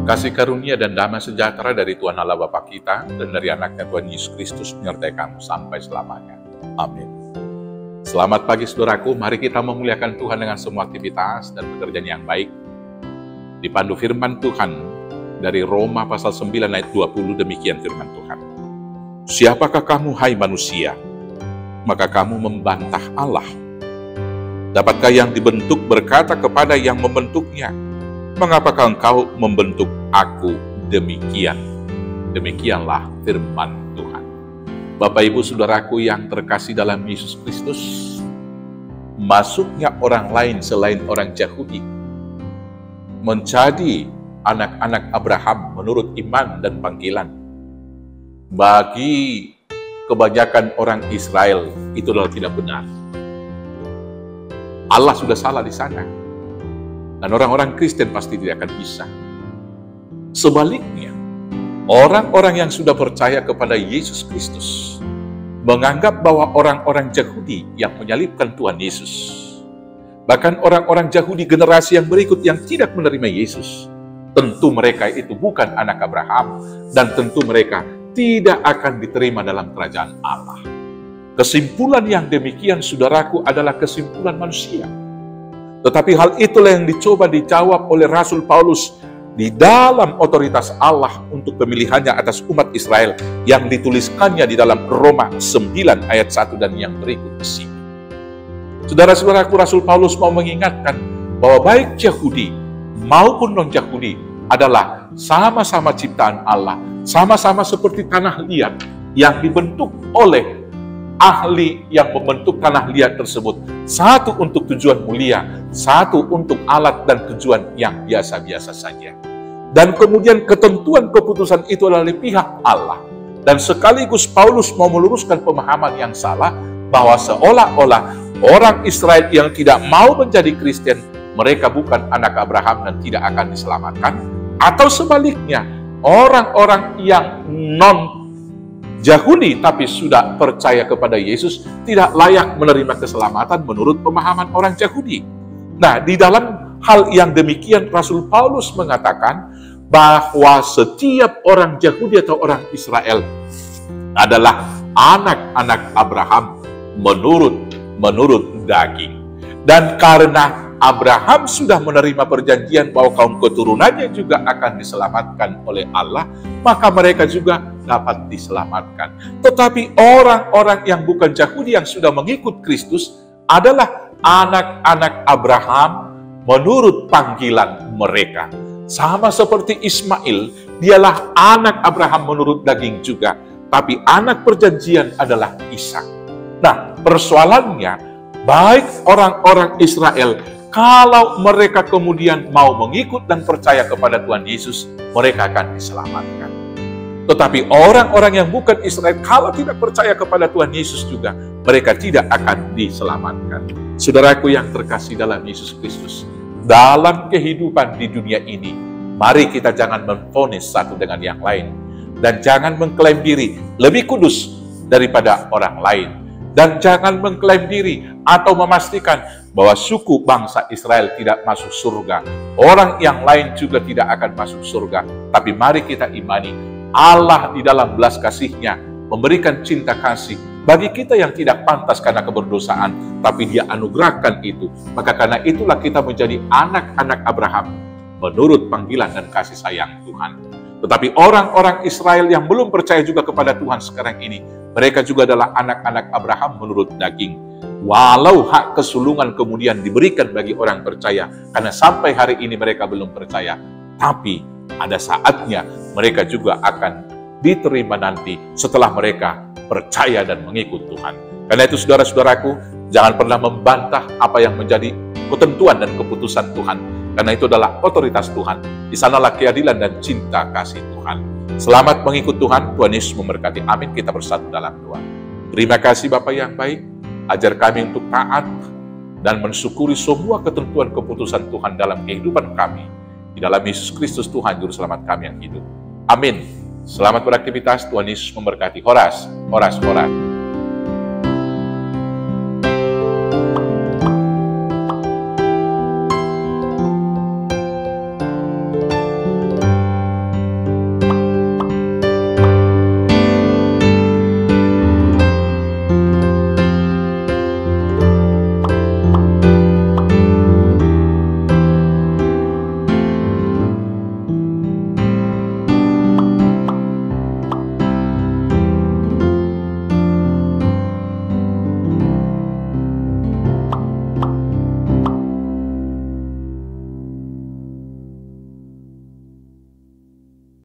Kasih karunia dan damai sejahtera dari Tuhan Allah Bapa kita dan dari anaknya Tuhan Yesus Kristus menyertai kamu sampai selamanya. Amin. Selamat pagi saudaraku, mari kita memuliakan Tuhan dengan semua aktivitas dan pekerjaan yang baik. Dipandu firman Tuhan dari Roma pasal 9 ayat 20, demikian firman Tuhan. Siapakah kamu hai manusia? Maka kamu membantah Allah. Dapatkah yang dibentuk berkata kepada yang membentuknya, mengapakah engkau membentuk aku demikian? Demikianlah firman Tuhan. Bapak Ibu Saudaraku yang terkasih dalam Yesus Kristus, masuknya orang lain selain orang Yahudi menjadi anak-anak Abraham menurut iman dan panggilan, bagi kebanyakan orang Israel itu adalah tidak benar. Allah sudah salah di sana. Dan orang-orang Kristen pasti tidak akan bisa. Sebaliknya, orang-orang yang sudah percaya kepada Yesus Kristus menganggap bahwa orang-orang Yahudi yang menyalibkan Tuhan Yesus, bahkan orang-orang Yahudi generasi yang berikut yang tidak menerima Yesus, tentu mereka itu bukan anak Abraham dan tentu mereka tidak akan diterima dalam kerajaan Allah. Kesimpulan yang demikian, saudaraku, adalah kesimpulan manusia. Tetapi hal itulah yang dicoba dijawab oleh Rasul Paulus di dalam otoritas Allah untuk pemilihannya atas umat Israel yang dituliskannya di dalam Roma 9 ayat 1 dan yang berikut di sini. Saudara-saudaraku, Rasul Paulus mau mengingatkan bahwa baik Yahudi maupun non-Yahudi adalah sama-sama ciptaan Allah, sama-sama seperti tanah liat yang dibentuk oleh ahli yang membentuk tanah liat tersebut. Satu untuk tujuan mulia, satu untuk alat dan tujuan yang biasa-biasa saja. Dan kemudian ketentuan keputusan itu adalah dari pihak Allah. Dan sekaligus Paulus mau meluruskan pemahaman yang salah bahwa seolah-olah orang Israel yang tidak mau menjadi Kristen, mereka bukan anak Abraham dan tidak akan diselamatkan. Atau sebaliknya, orang-orang yang non-Yahudi tapi sudah percaya kepada Yesus tidak layak menerima keselamatan menurut pemahaman orang Yahudi. Nah, di dalam hal yang demikian Rasul Paulus mengatakan bahwa setiap orang Yahudi atau orang Israel adalah anak-anak Abraham menurut daging. Dan karena Abraham sudah menerima perjanjian bahwa kaum keturunannya juga akan diselamatkan oleh Allah, maka mereka juga dapat diselamatkan. Tetapi orang-orang yang bukan Yahudi yang sudah mengikut Kristus adalah anak-anak Abraham menurut panggilan mereka. Sama seperti Ismail, dialah anak Abraham menurut daging juga, tapi anak perjanjian adalah Ishak. Nah, persoalannya, baik orang-orang Israel, kalau mereka kemudian mau mengikut dan percaya kepada Tuhan Yesus, mereka akan diselamatkan. Tetapi orang-orang yang bukan Israel, kalau tidak percaya kepada Tuhan Yesus juga, mereka tidak akan diselamatkan. Saudaraku yang terkasih dalam Yesus Kristus, dalam kehidupan di dunia ini, mari kita jangan memvonis satu dengan yang lain, dan jangan mengklaim diri lebih kudus daripada orang lain. Dan jangan mengklaim diri atau memastikan bahwa suku bangsa Israel tidak masuk surga. Orang yang lain juga tidak akan masuk surga. Tapi mari kita imani, Allah di dalam belas kasih-Nya memberikan cinta kasih bagi kita yang tidak pantas karena keberdosaan. Tapi Dia anugerahkan itu. Maka karena itulah kita menjadi anak-anak Abraham menurut panggilan dan kasih sayang Tuhan. Tetapi orang-orang Israel yang belum percaya juga kepada Tuhan sekarang ini, mereka juga adalah anak-anak Abraham menurut daging. Walau hak kesulungan kemudian diberikan bagi orang percaya, karena sampai hari ini mereka belum percaya. Tapi ada saatnya mereka juga akan diterima nanti setelah mereka percaya dan mengikut Tuhan. Karena itu saudara-saudaraku, jangan pernah membantah apa yang menjadi ketentuan dan keputusan Tuhan. Karena itu adalah otoritas Tuhan. Di sanalah keadilan dan cinta kasih Tuhan. Selamat mengikut Tuhan. Tuhan Yesus memberkati. Amin. Kita bersatu dalam doa. Terima kasih Bapa yang baik. Ajar kami untuk taat dan mensyukuri semua ketentuan keputusan Tuhan dalam kehidupan kami. Di dalam Yesus Kristus Tuhan Juru Selamat kami yang hidup. Amin. Selamat beraktivitas. Tuhan Yesus memberkati. Horas, horas, horas.